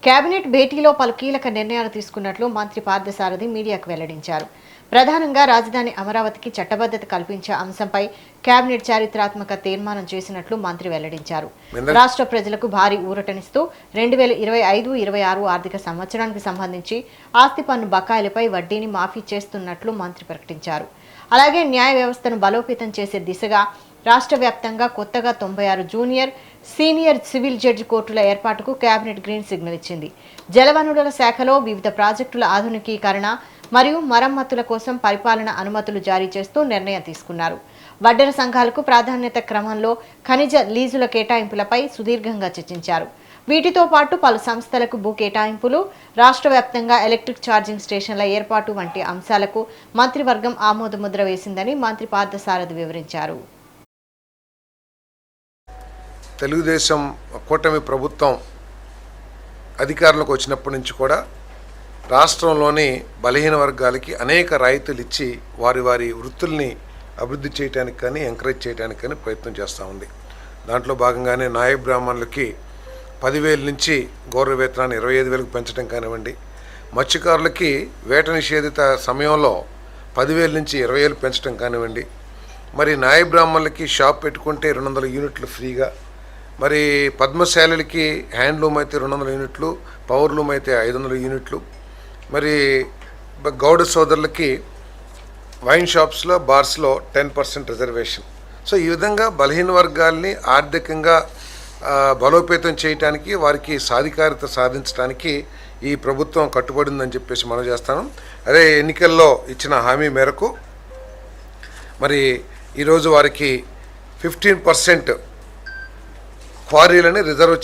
Cabinet భేటీలో పలు కీలక నిర్ణయాలు తీసుకున్నట్లు మంత్రి పార్థసారథి మీడియాకు వెల్లడించారు. ప్రధానంగా రాజధాని అమరావతికి చట్టబద్ధత కల్పించే అంశంపై కేబినెట్ చారిత్రాత్మక తీర్మానం చేసినట్లు మంత్రి వెల్లడించారు. రాష్ట్ర ప్రజలకు భారీ ఊరటనిస్తూ 2025-26 ఆర్థిక సంవత్సరానికి సంబంధించి ఆస్తి పన్ను బకాయిలపై వడ్డీని మాఫీ చేస్తున్నట్లు మంత్రి ప్రకటించారు. అలాగే న్యాయ వ్యవస్థను బలోపేతం చేసే దిశగా రాష్ట్ర వ్యాప్తంగా కొత్తగా 96 జూనియర్, సీనియర్ సివిల్ జడ్జి కోర్టుల ఏర్పాటుకు కేబినెట్ గ్రీన్ సిగ్నల్ ఇచ్చింది. జలవనరుల శాఖలో వివిధ ప్రాజెక్టుల ఆధునికీకరణ మరియు మరమ్మతుల కోసం పరిపాలన అనుమతులు జారీ చేస్తూ నిర్ణయం తీసుకున్నారు. వడ్డెర సంఘాలకు ప్రాధాన్యత క్రమంలో ఖనిజ లీజుల కేటాయింపులపై సుదీర్ఘంగా చర్చించారు. వీటితో పాటు పలు సంస్థలకు భూ కేటాయింపులు, రాష్ట్ర వ్యాప్తంగా ఎలక్ట్రిక్ ఛార్జింగ్ స్టేషన్ల ఏర్పాటు వంటి అంశాలకు మంత్రివర్గం ఆమోదముద్ర వేసిందని మంత్రి పార్థసారథి వివరించారు. తెలుగుదేశం కూటమి ప్రభుత్వం అధికారంలోకి వచ్చినప్పటి నుంచి కూడా రాష్ట్రంలోని బలహీన వర్గాలకి అనేక రాయితీలు ఇచ్చి వారి వారి వృత్తుల్ని అభివృద్ధి చేయడానికి కానీ ఎంకరేజ్ చేయడానికి కానీ ప్రయత్నం చేస్తూ ఉంది. దాంట్లో భాగంగానే నాయ బ్రాహ్మణులకి 10,000 నుంచి గౌరవ వేతనాన్ని 25,000కు పెంచడం కానివ్వండి, మత్స్యకారులకి వేట నిషేధిత సమయంలో 10,000 నుంచి 20,000 పెంచడం కానివ్వండి, మరి నాయ బ్రాహ్మణులకి షాప్ పెట్టుకుంటే 200 యూనిట్లు ఫ్రీగా, మరి పద్మశాలులకి హ్యాండ్లూమ్ అయితే 200 యూనిట్లు, పవర్లూమ్ అయితే 500 యూనిట్లు, మరి గౌడ సోదరులకి వైన్ షాప్స్లో బార్స్లో 10% రిజర్వేషన్. సో ఈ విధంగా బలహీన వర్గాల్ని ఆర్థికంగా బలోపేతం చేయడానికి, వారికి సాధికారత సాధించడానికి ఈ ప్రభుత్వం కట్టుబడిందని చెప్పేసి మనం చేస్తాను. అదే ఎన్నికల్లో ఇచ్చిన హామీ మేరకు మరి ఈరోజు వారికి 15% క్వారీలని రిజర్వ్